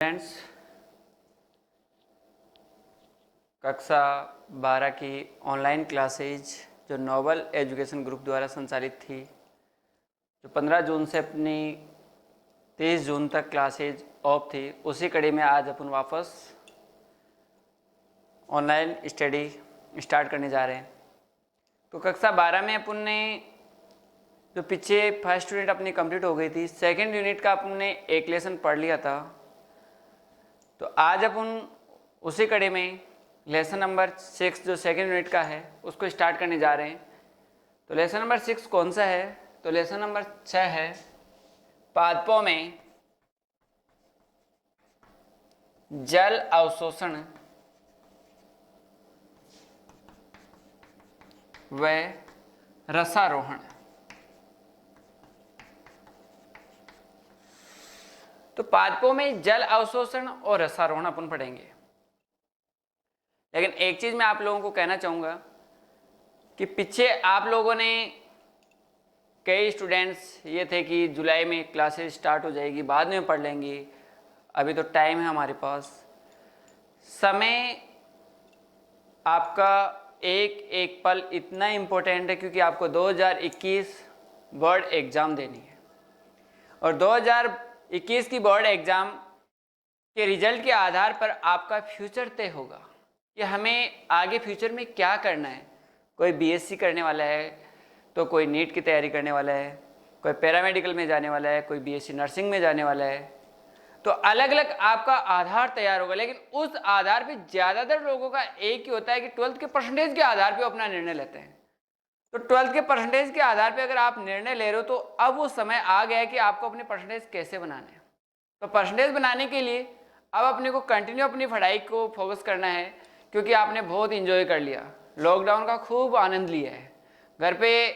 Friends, कक्षा 12 की online classes जो नोबल एजुकेशन ग्रुप द्वारा संचालित थी, जो 15 जून से अपनी 30 जून तक क्लासेज ऑफ थी, उसी कड़ी में आज अपन वापस ऑनलाइन स्टडी स्टार्ट करने जा रहे हैं। तो कक्षा 12 में अपन ने जो पीछे फर्स्ट यूनिट अपनी कंप्लीट हो गई थी, सेकंड यूनिट का अपन ने एक लेसन पढ़ लिया था। तो आज अपन उसी कड़ी में लेसन नंबर 6 जो सेकेंड यूनिट का है उसको स्टार्ट करने जा रहे हैं। तो लेसन नंबर 6 कौन सा है? तो लेसन नंबर 6 है पादपों में जल अवशोषण व रसारोहण। तो पादपों में जल अवशोषण और रसारोहण अपन पढ़ेंगे। लेकिन एक चीज मैं आप लोगों को कहना चाहूंगा कि पीछे आप लोगों ने कई स्टूडेंट्स ये थे कि जुलाई में क्लासेस स्टार्ट हो जाएगी, बाद में पढ़ लेंगे, अभी तो टाइम है हमारे पास। समय आपका एक एक पल इतना इम्पोर्टेंट है क्योंकि आपको 2021 बोर्ड एग्ज़ाम देनी है और 2021 की बोर्ड एग्ज़ाम के रिजल्ट के आधार पर आपका फ्यूचर तय होगा कि हमें आगे फ्यूचर में क्या करना है। कोई बीएससी करने वाला है तो कोई नीट की तैयारी करने वाला है, कोई पैरामेडिकल में जाने वाला है, कोई बीएससी नर्सिंग में जाने वाला है। तो अलग अलग आपका आधार तैयार होगा, लेकिन उस आधार पे ज़्यादातर लोगों का एक ही होता है कि 12th के परसेंटेज के आधार पे अपना निर्णय लेते हैं। तो 12th के परसेंटेज के आधार पे अगर आप निर्णय ले रहे हो तो अब वो समय आ गया है कि आपको अपने परसेंटेज कैसे बनाने हैं। तो परसेंटेज बनाने के लिए अब अपने को कंटिन्यू अपनी पढ़ाई को फोकस करना है क्योंकि आपने बहुत इंजॉय कर लिया, लॉकडाउन का खूब आनंद लिया है। घर पे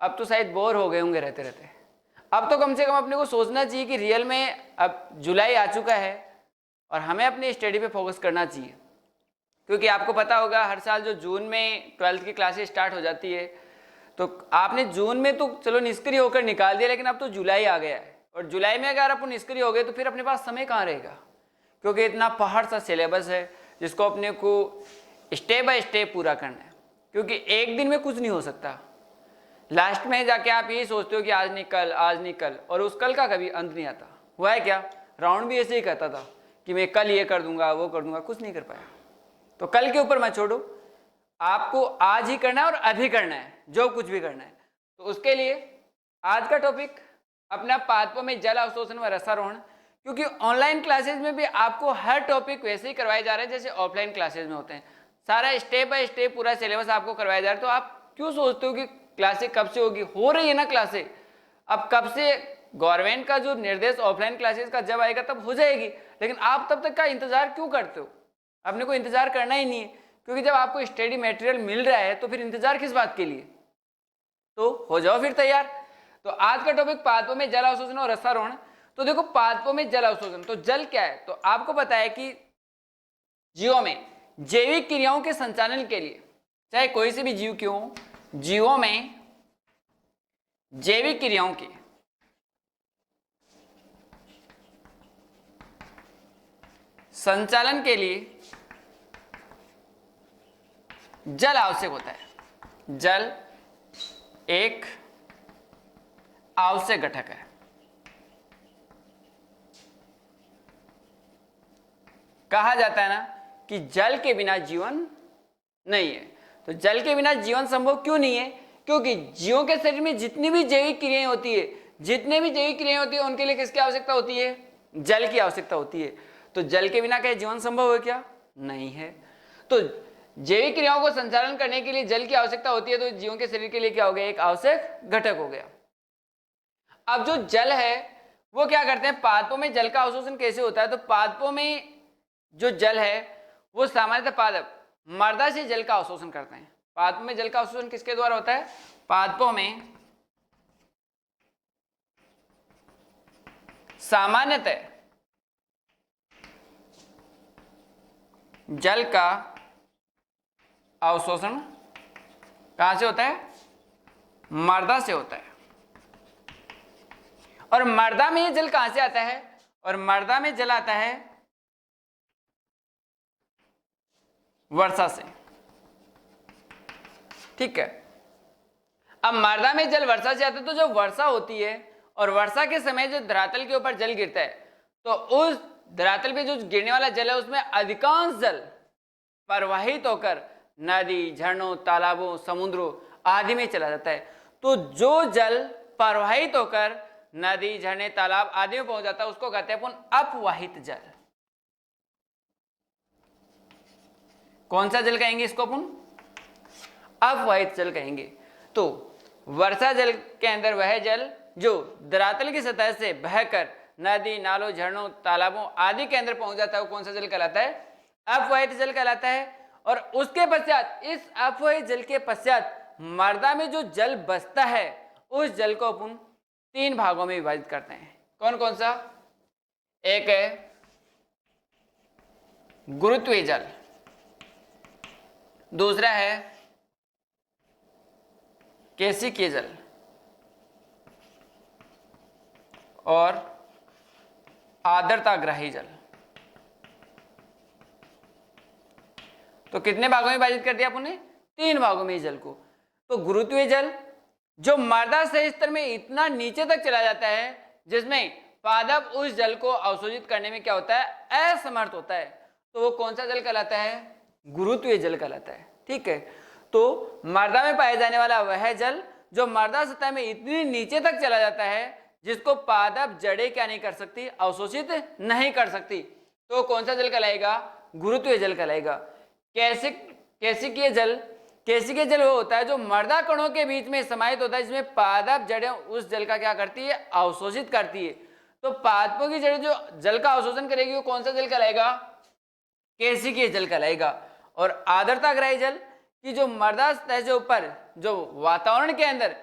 अब तो शायद बोर हो गए होंगे रहते रहते। अब तो कम से कम अपने को सोचना चाहिए कि रियल में अब जुलाई आ चुका है और हमें अपनी स्टडी पे फोकस करना चाहिए। क्योंकि आपको पता होगा हर साल जो जून में 12th की क्लासेस स्टार्ट हो जाती है, तो आपने जून में तो चलो निष्क्रिय होकर निकाल दिया, लेकिन अब तो जुलाई आ गया है और जुलाई में अगर अपन निष्क्रिय हो गए तो फिर अपने पास समय कहाँ रहेगा, क्योंकि इतना पहाड़ सा सिलेबस है जिसको अपने को स्टेप बाय स्टेप पूरा करना है। क्योंकि एक दिन में कुछ नहीं हो सकता। लास्ट में जाके आप यही सोचते हो कि आज नहीं कल, आज नहीं कल, और उस कल का कभी अंत नहीं आता। हुआ है क्या? राउंड भी ऐसे ही कहता था कि मैं कल ये कर दूंगा, वो कर दूंगा, कुछ नहीं कर पाया। तो कल के ऊपर मत छोड़ो, आपको आज ही करना है और अभी करना है, जो कुछ भी करना है। तो उसके लिए आज का टॉपिक अपना पादपों में जल अवशोषण व रसारोहण, क्योंकि ऑनलाइन क्लासेज में भी आपको हर टॉपिक वैसे ही करवाए जा रहे हैं जैसे ऑफलाइन क्लासेज में होते हैं। सारा स्टेप बाय स्टेप पूरा सिलेबस आपको करवाया जा रहा है। तो आप क्यों सोचते हो कि क्लासेज कब से होगी? हो रही है ना क्लासेज। अब कब से गवर्नमेंट का जो निर्देश ऑफलाइन क्लासेज का जब आएगा तब हो जाएगी, लेकिन आप तब तक का इंतजार क्यों करते हो? अपने को इंतजार करना ही नहीं है, क्योंकि जब आपको स्टडी मटेरियल मिल रहा है तो फिर इंतजार किस बात के लिए? तो हो जाओ फिर तैयार। तो आज का टॉपिक पादपों में जल अवशोषण और रसारोहण। तो देखो, पादपों में जल अवशोषण, तो जल क्या है? तो आपको पता है कि जीवों में जैविक क्रियाओं के संचालन के लिए, चाहे कोई से भी जीव क्यों, जीवों में जैविक क्रियाओं के संचालन के लिए जल आवश्यक होता है। जल एक आवश्यक घटक है। कहा जाता है ना कि जल के बिना जीवन नहीं है। तो जल के बिना जीवन संभव क्यों नहीं है? क्योंकि जीवों के शरीर में जितनी भी जैविक क्रियाएं होती है, जितने भी जैविक क्रियाएं होती है, उनके लिए किसकी आवश्यकता होती है? जल की आवश्यकता होती है। तो जल के बिना क्या जीवन संभव है क्या? नहीं है। तो जैविक क्रियाओं को संचालन करने के लिए जल की आवश्यकता होती है, तो जीवों के शरीर के लिए क्या हो गया? एक आवश्यक घटक हो गया। अब जो जल है वो क्या करते हैं? पादपों में जल का अवशोषण कैसे होता है? तो पादपों में जो जल है वो सामान्यतः पादप मृदा से जल का अवशोषण करते हैं। पादपों में जल का अवशोषण किसके द्वारा होता है? पादपों में सामान्यतः जल का अवशोषण कहां से होता है? मृदा से होता है। और मृदा में ये जल कहां से आता है? और मृदा में जल आता है वर्षा से। ठीक है, अब मृदा में जल वर्षा से आता है, तो जब वर्षा होती है और वर्षा के समय जो धरातल के ऊपर जल गिरता है, तो उस धरातल पे जो गिरने वाला जल है उसमें अधिकांश जल प्रवाहित होकर नदी, झरनों, तालाबों, समुद्रों आदि में चला जाता है। तो जो जल प्रवाहित होकर नदी, झरने, तालाब आदि में पहुंच जाता है उसको कहते हैं अपन अपवाहित जल। कौन सा जल कहेंगे इसको अपन? अपवाहित जल कहेंगे। तो वर्षा जल के अंदर वह जल जो धरातल की सतह से बहकर नदी, नालों, झरनों, तालाबों आदि के अंदर पहुंच जाता है वो कौन सा जल कहलाता है? अपवाहित जल कहलाता है। और उसके पश्चात, इस अपवाहित जल के पश्चात मृदा में जो जल बचता है उस जल को अपन 3 भागों में विभाजित करते हैं। कौन कौन सा? एक है गुरुत्वीय जल, दूसरा है केशिकीय जल और आर्द्रताग्राही जल। तो कितने भागों में विभाजित कर दिया अपन ने? 3 भागों में इस जल को। तो गुरुत्वीय जल जो मृदा से स्तर में इतना नीचे तक चला जाता है जिसमें पादप उस जल को अवशोषित करने में क्या होता है? असमर्थ होता है, तो वो कौन सा जल कहलाता है? गुरुत्वीय जल कहलाता है। ठीक है, तो मृदा में पाया जाने वाला वह जल जो मृदा सतह में इतनी नीचे तक चला जाता है जिसको पादप जड़ें क्या नहीं कर सकती? अवशोषित नहीं कर सकती, तो कौन सा जल कहलाएगा? गुरुत्वीय जल कहलाएगा। केशिकीय जल, केशिकीय जल वो होता है जो मृदा कणों के बीच में समाहित होता है जिसमें पादप जड़ें उस जल का क्या करती है? अवशोषित करती है। तो पादपों की जड़ें जो जल का अवशोषण करेगी वो कौन सा जल कहलाएगा? केशिकीय जल कहलाएगा। और आर्द्रताग्राही जल कि जो मृदा सतह से ऊपर जो वातावरण के अंदर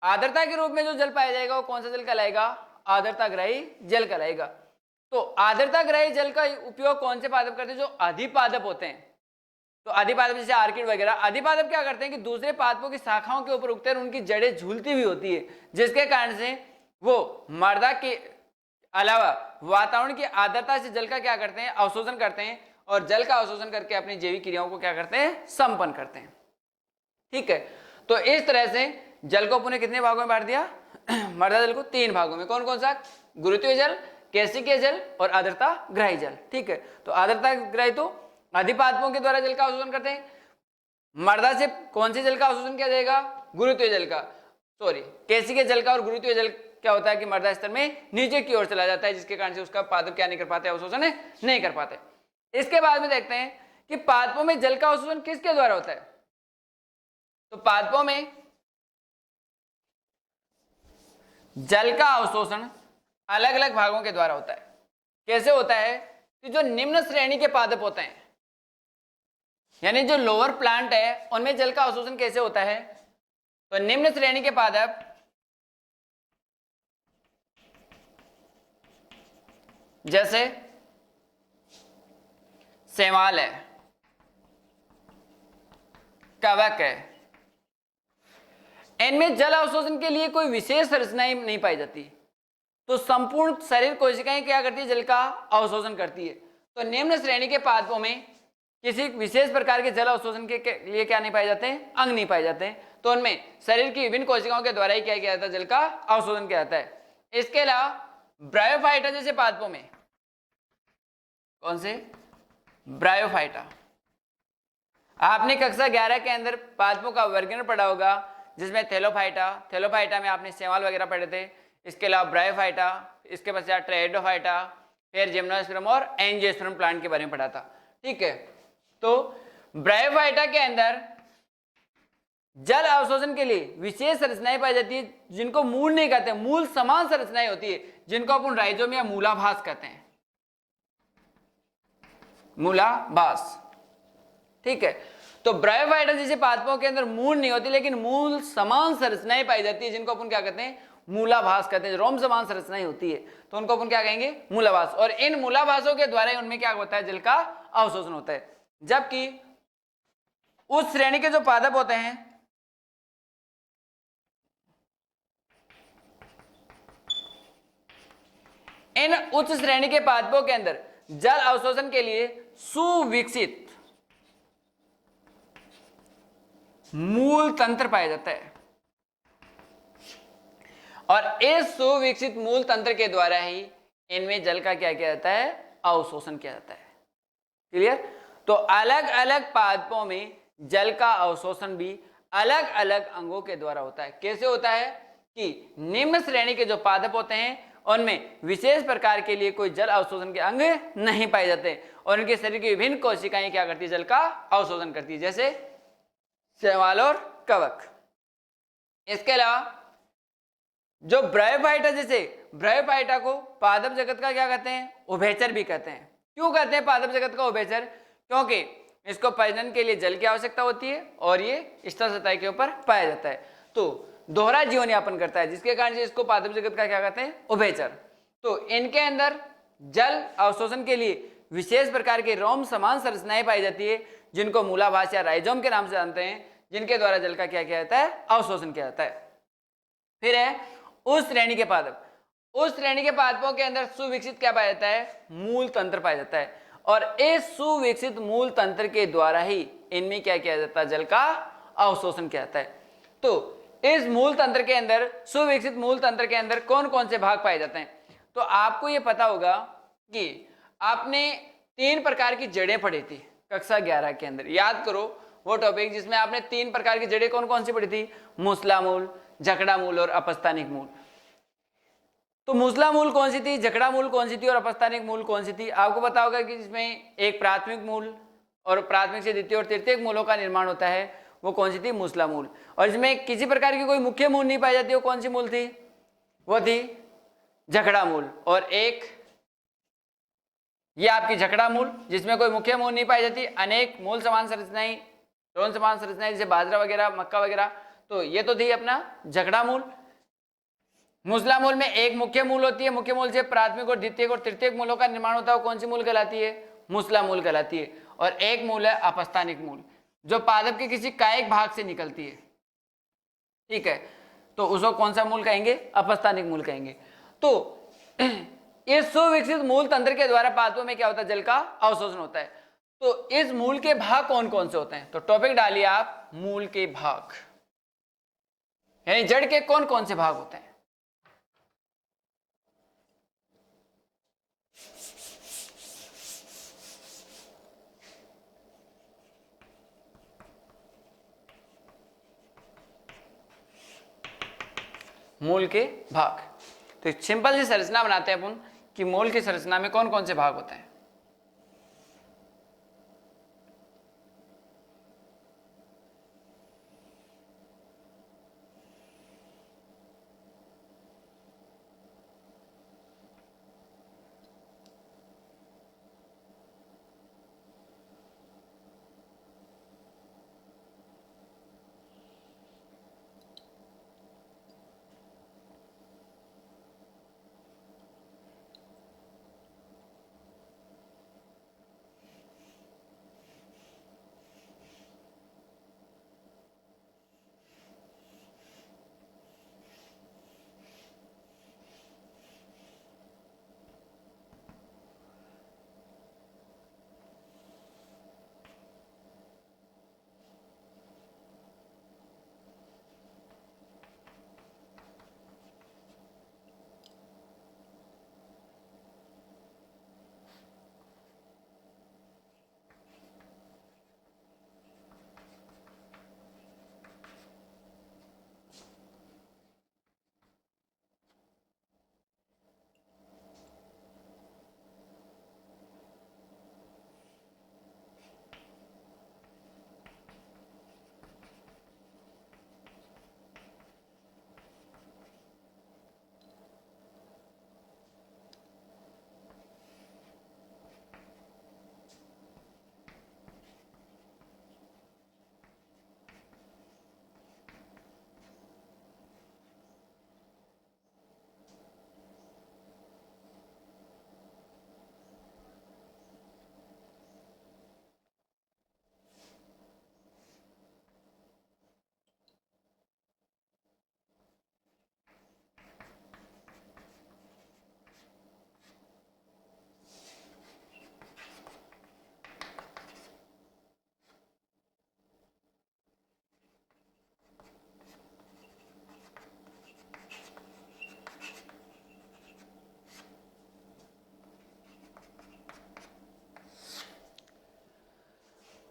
आर्द्रता के रूप में जो जल पाया जाएगा वो कौन सा जल कहलाएगा? आर्द्रताग्राही जल कहलाएगा। तो आर्द्रताग्राही जल का उपयोग कौन से पादप करते हैं? जो अधिपादप होते हैं। तो अधिपादप जैसे आर्किड वगैरह, अधिपादप क्या करते हैं कि दूसरे पादपों की शाखाओं के ऊपर उगते हैं, उनकी जड़ें झूलती हुई होती है जिसके कारण से वो मृदा के अलावा वातावरण की आर्द्रता से जल का क्या करते हैं? अवशोषण करते हैं और जल का अवशोषण करके अपनी जैविक क्रियाओं को क्या करते हैं? संपन्न करते हैं। ठीक है, तो इस तरह से जल को अपने कितने भागों में बांट दिया? मृदा जल को 3 भागों में। कौन कौन सा? गुरुत्वीय जल, केशिकीय जल और आर्द्रताग्राही जल। ठीक है, तो आर्द्रताग्राही तो अधिपादपों के द्वारा जल का अवशोषण करते हैं। मृदा से कौन से जल का अवशोषण किया जाएगा? गुरुत्वीय जल का, सॉरी केशिकीय जल का। और गुरुत्वीय जल क्या होता है कि मृदा स्तर में नीचे की ओर चला जाता है जिसके कारण से उसका पादप क्या नहीं कर पाते? अवशोषण नहीं कर पाते। इसके बाद में देखते हैं कि पादपों में जल का अवशोषण किसके द्वारा होता है? तो पादपों में जल का अवशोषण अलग अलग भागों के द्वारा होता है। कैसे होता है कि जो निम्न श्रेणी के पादप होते हैं, यानी जो लोअर प्लांट है, उनमें जल का अवशोषण कैसे होता है? तो निम्न श्रेणी के पादप जैसे शैवाल है, कवक है, इनमें जल अवशोषण के लिए कोई विशेष संरचना नहीं पाई जाती, तो संपूर्ण शरीर कोशिकाएं क्या करती है? जल का अवशोषण करती है। तो निम्न श्रेणी के पादपों में किसी विशेष प्रकार के जल अवशोषण के लिए क्या नहीं पाए जाते हैं? अंग नहीं पाए जाते हैं, तो उनमें शरीर की विभिन्न कोशिकाओं के द्वारा ही क्या किया जाता है? जल का अवशोषण किया जाता है। इसके अलावा ब्रायोफाइटा जैसे पादपों में, कौन से? ब्रायोफाइटा। आपने कक्षा 11 के अंदर पादपों का वर्गीकरण पढ़ा होगा जिसमें थैलोफाइटा में आपने शैवाल वगैरह पढ़े थे। इसके अलावा ब्रायोफाइटा, इसके पश्चात ट्राइडोफाइटा, फिर जिम्नोस्पर्म और एंजियोस्पर्म प्लांट के बारे में पढ़ा था। ठीक है, तो ब्रायोफाइटा के अंदर जल अवशोषण के लिए विशेष संरचनाएं पाई जाती है जिनको मूल नहीं कहते, मूल समान संरचनाएं होती है जिनको अपन राइजोम या मूलाभास कहते हैं। मूलाभास। ठीक है, तो ब्रायोफाइटा जैसे पादपों के अंदर मूल नहीं होती लेकिन मूल समान संरचनाएं पाई जाती है जिनको अपन क्या कहते हैं? मूलाभास कहते हैं। रोम समान संरचनाएं होती है तो उनको अपन क्या कहेंगे? मूलाभास। और इन मूलाभासों के द्वारा ही उनमें क्या होता है? जल का अवशोषण होता है। जबकि उस श्रेणी के जो पादप होते हैं, इन उच्च श्रेणी के पादपों के अंदर जल अवशोषण के लिए सुविकसित मूल तंत्र पाया जाता है, और इस सुविकसित मूल तंत्र के द्वारा ही इनमें जल का क्या किया जाता है, अवशोषण किया जाता है। क्लियर? तो अलग अलग पादपों में जल का अवशोषण भी अलग अलग अंगों के द्वारा होता है। कैसे होता है कि निम्न श्रेणी के जो पादप होते हैं उनमें विशेष प्रकार के लिए कोई जल अवशोषण के अंग नहीं पाए जाते, और उनके शरीर की विभिन्न कोशिकाएं क्या करती है, जल का अवशोषण करती है, जैसे शैवाल और कवक। इसके अलावा जो ब्रायोफाइटा, जैसे ब्रायोफाइटा को पादप जगत का क्या कहते हैं, उभयचर भी कहते हैं। क्यों कहते हैं पादप जगत का उभयचर? क्योंकि इसको प्रजनन के लिए जल की आवश्यकता होती है और ये स्तर सतह के ऊपर पाया जाता है, तो दोहरा जीवन यापन करता है, जिसके कारण इसको पादप जगत का क्या कहते हैं, उभयचर। तो इनके अंदर जल अवशोषण के लिए विशेष प्रकार के रोम समान संरचनाएं पाई जाती है, जिनको मूलाभास या राइजोम के नाम से जानते हैं, जिनके द्वारा जल का क्या किया जाता है, अवशोषण किया जाता है। फिर है उस श्रेणी के पादप। उस श्रेणी के पादपों के अंदर सुविकसित क्या पाया जाता है, मूल तंत्र पाया जाता है, और इस सुविकसित मूल तंत्र के द्वारा ही इनमें क्या किया जाता है, जल का अवशोषण किया जाता है। तो इस मूल तंत्र के अंदर, सुविकसित मूल तंत्र के अंदर कौन कौन से भाग पाए जाते हैं? तो आपको यह पता होगा कि आपने 3 प्रकार की जड़ें पढ़ी थी कक्षा 11 के अंदर। याद करो वो टॉपिक जिसमें आपने 3 प्रकार की जड़ें कौन कौन सी पढ़ी थी, मूसला मूल, जकड़ा मूल और अपस्थानिक मूल। तो मूसला मूल कौन सी थी, जकड़ा मूल कौन सी थी और अपस्थानिक मूल कौन सी थी? आपको पता होगा कि इसमें एक प्राथमिक मूल और प्राथमिक से द्वितीय और तृतीयक मूलों का निर्माण होता है, वो कौन सी थी, मूसला मूल। और इसमें किसी प्रकार की कोई मुख्य मूल नहीं पाई जाती, वो कौन सी मूल थी, वो थी जकड़ा मूल। और एक ये आपकी जकड़ा मूल, जिसमें कोई मुख्य मूल नहीं पाई जाती, अनेक मूल समान संरचनाएं, रोम समान संरचनाएं, जैसे बाजरा वगैरह, मक्का वगैरह, तो ये तो थी अपना जकड़ा मूल। मूसला मूल में एक मुख्य मूल होती है, मुख्य मूल से प्राथमिक और द्वितीयक और तृतीयक मूलों का निर्माण होता है, वो कौन सी मूल कहलाती है, मूसला मूल कहलाती है। और एक मूल है अपस्थानिक मूल, जो पादप के किसी कायिक भाग से निकलती है, ठीक है, तो उसको कौन सा मूल कहेंगे, अपस्थानिक मूल कहेंगे। तो इस सुविकसित मूल तंत्र के द्वारा पादपों में क्या होता है, जल का अवशोषण होता है। तो इस मूल के भाग कौन कौन से होते हैं? तो टॉपिक डालिए आप, मूल के भाग, यानी जड़ के कौन कौन से भाग होते हैं। मूल के भाग, तो एक सिंपल सी संरचना बनाते हैं अपन कि मूल की संरचना में कौन कौन से भाग होते हैं।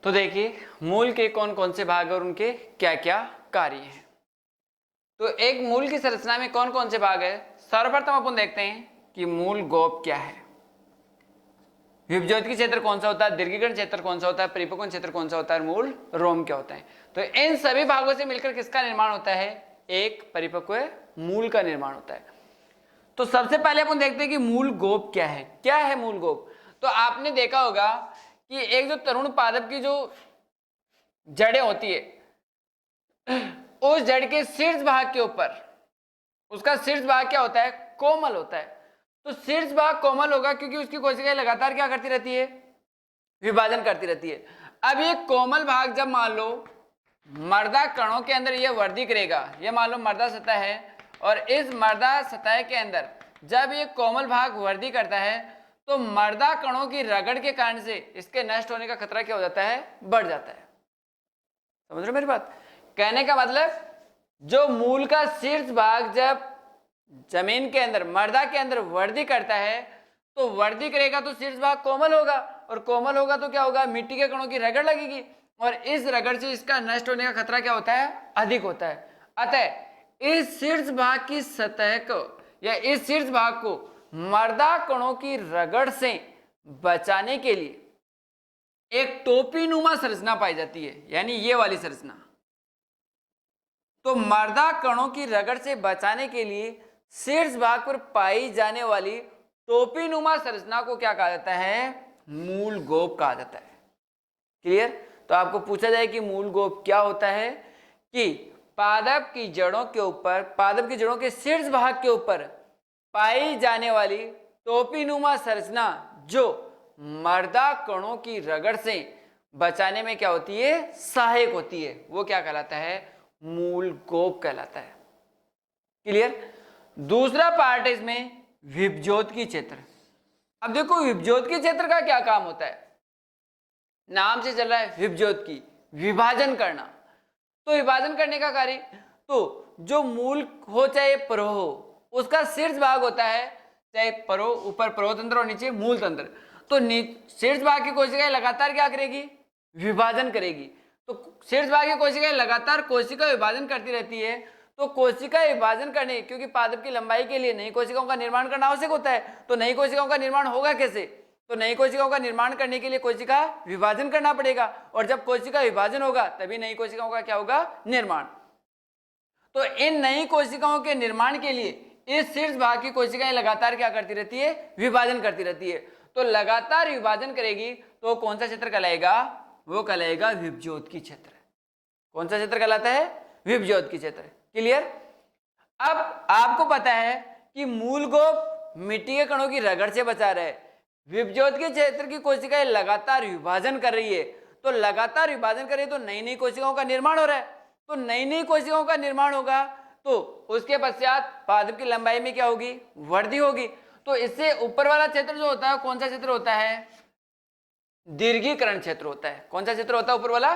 तो देखिए मूल के कौन कौन से भाग और उनके क्या क्या कार्य हैं। तो एक मूल की संरचना में कौन कौन से भाग है, सर्वप्रथम अपन देखते हैं कि मूल गोप क्या है, विभज्योति क्षेत्र कौन सा होता है, दीर्घीकरण क्षेत्र कौन सा होता है, परिपक्वन क्षेत्र कौन सा होता है, मूल रोम क्या होता है। तो इन सभी भागों से मिलकर किसका निर्माण होता है, एक परिपक्व मूल का निर्माण होता है। तो सबसे पहले अपन देखते हैं कि मूल गोप क्या है। क्या है मूल गोप? तो आपने देखा होगा कि एक जो तरुण पादप की जो जड़ें होती है, उस जड़ के शीर्ष भाग के ऊपर उसका शीर्ष भाग क्या होता है, कोमल होता है। तो शीर्ष भाग कोमल होगा क्योंकि उसकी कोशिकाएं लगातार क्या करती रहती है, विभाजन करती रहती है। अब ये कोमल भाग जब मान लो मर्दा कणों के अंदर ये वृद्धि करेगा, ये मान लो मर्दा सतह है और इस मर्दा सतह के अंदर जब ये कोमल भाग वृद्धि करता है तो मर्दा कणों की रगड़ के कारण से इसके नष्ट होने का खतरा क्या हो जाता है, बढ़ जाता है। समझ रहे हो मेरी बात? कहने का मतलब जो मूल का शीर्ष भाग जब जमीन के अंदर मर्दा के अंदर वृद्धि करता है तो वृद्धि करेगा तो शीर्ष भाग कोमल होगा और कोमल होगा तो क्या होगा, मिट्टी के कणों की रगड़ लगेगी और इस रगड़ से इसका नष्ट होने का खतरा क्या होता है, अधिक होता है। अतः इस शीर्ष भाग की सतह को या इस शीर्ष भाग को मर्दा कणों की रगड़ से बचाने के लिए एक टोपीनुमा संरचना पाई जाती है, यानी ये वाली संरचना। तो मर्दा कणों की रगड़ से बचाने के लिए शीर्ष भाग पर पाई जाने वाली टोपीनुमा संरचना को क्या कहा जाता है, मूल गोप कहा जाता है। क्लियर? तो आपको पूछा जाए कि मूल गोप क्या होता है, कि पादप की जड़ों के ऊपर, पादप की जड़ों के शीर्ष भाग के ऊपर पाई जाने वाली टोपीनुमा संरचना जो मर्दा कणों की रगड़ से बचाने में क्या होती है, सहायक होती है, वो क्या कहलाता है, मूल गोप कहलाता है। क्लियर? दूसरा पार्ट है इसमें विभज्योति क्षेत्र। अब देखो विभज्योति क्षेत्र का क्या काम होता है, नाम से चल रहा है विभज्योति, विभाजन करना। तो विभाजन करने का कार्य, तो जो मूल हो चाहे परो हो, उसका शीर्ष भाग होता है, चाहे परो, ऊपर परोतंत्र और नीचे मूल तंत्र। तो शीर्ष भाग की कोशिकाएं लगातार क्या करेगी, विभाजन करेगी। तो शीर्ष भाग की कोशिकाएं लगातार कोशिका विभाजन करती रहती है। तो कोशिका विभाजन करने, क्योंकि पादप की लंबाई के लिए नई कोशिकाओं का निर्माण करना आवश्यक होता है, तो नई कोशिकाओं का निर्माण होगा कैसे, तो नई कोशिकाओं का निर्माण करने के लिए कोशिका विभाजन करना पड़ेगा और जब कोशिका विभाजन होगा तभी नई कोशिकाओं का क्या होगा, निर्माण। तो इन नई कोशिकाओं के निर्माण के लिए इस शीर्ष भाग की कोशिकाएं लगातार क्या करती रहती है, विभाजन करती रहती है। तो लगातार विभाजन करेगी तो कौन सा क्षेत्र कहलाएगा, वो कहलाएगा विभज्योति क्षेत्र। कौन सा क्षेत्र कहलाता है, विभज्योति क्षेत्र। क्लियर? अब आपको पता है कि मूल गोप मिट्टी के कणों की रगड़ से बचा रहा है, विभज्योति क्षेत्र की कोशिकाएं लगातार विभाजन कर रही है। तो लगातार विभाजन कर रही है तो नई नई कोशिकाओं का निर्माण हो रहा है। तो नई नई कोशिकाओं का निर्माण होगा तो उसके पश्चात पादप की लंबाई में क्या होगी, वृद्धि होगी। तो इससे ऊपर वाला क्षेत्र जो होता है कौन सा क्षेत्र होता है, दीर्घीकरण क्षेत्र होता है। कौन सा क्षेत्र होता है ऊपर वाला,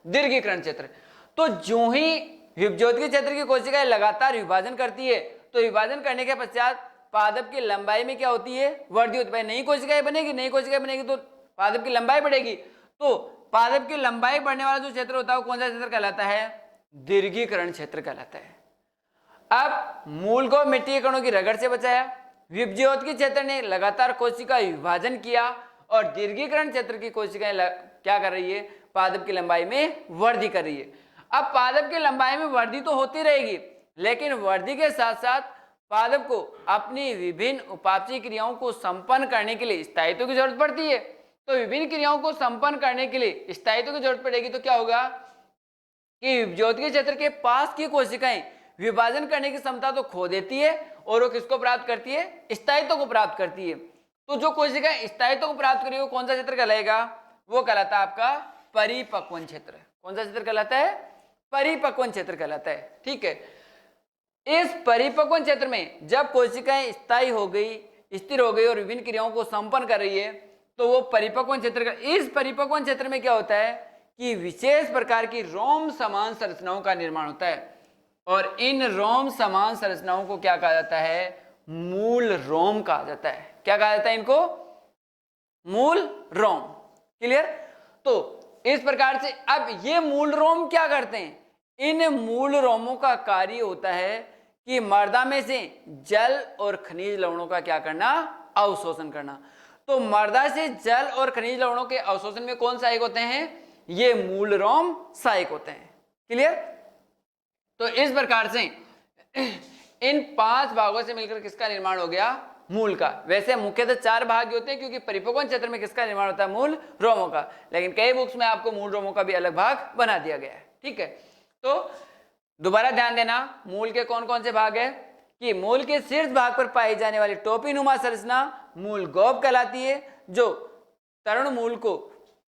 दीर्घीकरण क्षेत्र। तो जो ही विभज्योति क्षेत्र की कोशिकाएं लगातार विभाजन करती है तो विभाजन करने के पश्चात पादप की लंबाई में क्या होती है, वृद्धि होती है। नई कोशिकाएं बनेगी, नई कोशिकाएं बनेगी तो पादप की लंबाई बढ़ेगी। तो पादप की लंबाई बढ़ने वाला जो क्षेत्र होता है वो कौन सा क्षेत्र कहलाता है, दीर्घीकरण क्षेत्र कहलाता है। अब मूल को मिट्टी के कणों की रगड़ से बचाया, विभज्योति क्षेत्र ने लगातार कोशिका विभाजन किया और दीर्घीकरण क्षेत्र की कोशिकाएं क्या कर रही है, पादप की लंबाई में वृद्धि कर रही है। अब पादप की लंबाई में वृद्धि तो होती रहेगी, लेकिन वृद्धि के साथ साथ पादप को अपनी विभिन्न उपापचयी क्रियाओं को संपन्न करने के लिए स्थायित्व की जरूरत पड़ती है। तो विभिन्न क्रियाओं को संपन्न करने के लिए स्थायित्व की जरूरत पड़ेगी तो क्या होगा कि विभज्योति क्षेत्र के पास की कोशिकाएं विभाजन करने की क्षमता तो खो देती है और वो किसको प्राप्त करती है, स्थायित्व को प्राप्त करती है। तो जो कोशिकाएं स्थायित्व को प्राप्त करेगी कौन सा क्षेत्र कहलाएगा, वो कहलाता है आपका परिपक्वन क्षेत्र। कौन सा क्षेत्र कहलाता है, परिपक्वन क्षेत्र कहलाता है। ठीक है, इस परिपक्वन क्षेत्र में जब कोशिकाएं स्थायी हो गई, स्थिर हो गई और विभिन्न क्रियाओं को संपन्न कर रही है तो वो परिपक्वन क्षेत्र का, इस परिपक्वन क्षेत्र में क्या होता है कि विशेष प्रकार की रोम समान संरचनाओं का निर्माण होता है और इन रोम समान संरचनाओं को क्या कहा जाता है, मूल रोम कहा जाता है। क्या कहा जाता है इनको, मूल रोम। क्लियर? तो इस प्रकार से अब ये मूल रोम क्या करते हैं, इन मूल रोमों का कार्य होता है कि मर्दा में से जल और खनिज लवणों का क्या करना, अवशोषण करना। तो मर्दा से जल और खनिज लवणों के अवशोषण में कौन सहायक होते हैं, ये मूल रोम सहायक होते हैं। क्लियर। तो इस प्रकार से इन 5 भागों से मिलकर किसका निर्माण हो गया, मूल का। वैसे मुख्यतः 4 भाग होते हैं क्योंकि परिपक्वन क्षेत्र में किसका निर्माण होता है, मूल रोमों का, लेकिन कई बुक्स में आपको मूल रोमों का भी अलग भाग बना दिया गया है। ठीक है, तो दोबारा ध्यान देना, मूल के कौन कौन से भाग है कि मूल के शीर्ष भाग पर पाई जाने वाली टोपीनुमा संरचना मूल गौप कहलाती है, जो तरुण मूल को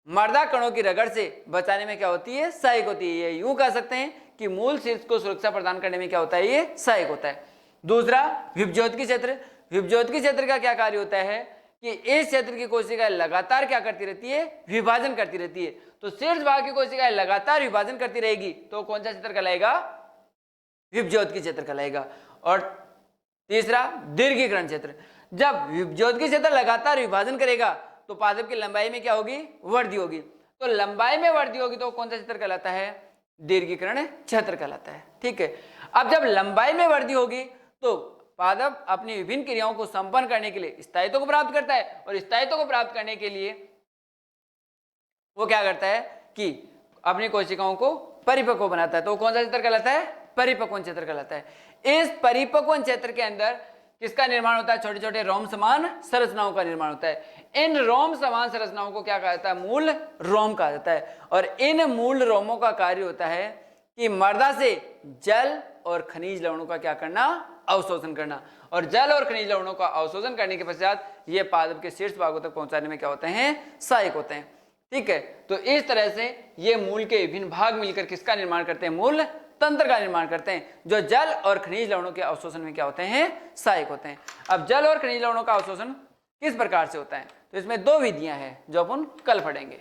मर्दा कणों की रगड़ से बचाने में क्या होती है, सहायक होती है। ये यूं कह सकते हैं कि मूल शीर्ष को सुरक्षा प्रदान करने में क्या होता है, ये सहायक होता है। दूसरा विभज्योतिकी क्षेत्र, विभज्योतिकी क्षेत्र का क्या कार्य होता है कि इस क्षेत्र की कोशिकाएं लगातार क्या करती रहती है, विभाजन करती रहती है। तो शीर्ष भाग की कोशिकाएं लगातार विभाजन करती रहेगी तो कौन सा क्षेत्र कहलाएगा, विभज्योतिकी क्षेत्र कहलाएगा। और तीसरा दीर्घीकरण क्षेत्र, जब विभज्योतिकी क्षेत्र लगातार विभाजन करेगा तो पादप की लंबाई में क्या होगी, वृद्धि होगी। तो लंबाई में वृद्धि होगी तो कौन सा क्षेत्र कहलाता है, दीर्घीकरण क्षेत्र कहलाता है। ठीक है, अब जब लंबाई में वृद्धि होगी तो पादप अपनी विभिन्न क्रियाओं को संपन्न करने के लिए स्थायित्व को प्राप्त करता है, और स्थायित्व को प्राप्त करने के लिए वो क्या करता है कि अपनी कोशिकाओं को परिपक्व बनाता है। तो कौन सा क्षेत्र कहलाता है, परिपक्वन क्षेत्र कहलाता है। इस परिपक्वन क्षेत्र के अंदर किसका निर्माण होता है, छोटे छोटे रोम समान संरचनाओं का निर्माण होता है। इन रोम समान संरचनाओं को क्या कहा जाता है, मूल रोम कहा जाता है। और इन मूल रोमों का कार्य होता है कि मर्दा से जल और खनिज लवणों का क्या करना, अवशोषण करना। और जल और खनिज लवणों का अवशोषण करने के पश्चात ये पादप के शीर्ष भागों तक पहुंचाने में क्या होते हैं, सहायक होते हैं। ठीक है, तो इस तरह से ये मूल के विभिन्न भाग मिलकर किसका निर्माण करते हैं, मूल तंत्र का निर्माण करते हैं, जो जल और खनिज लवणों के अवशोषण में क्या होते हैं, सहायक होते हैं। अब जल और खनिज लवणों का अवशोषण किस प्रकार से होता है, तो इसमें 2 विधियां हैं जो अपन कल पढ़ेंगे।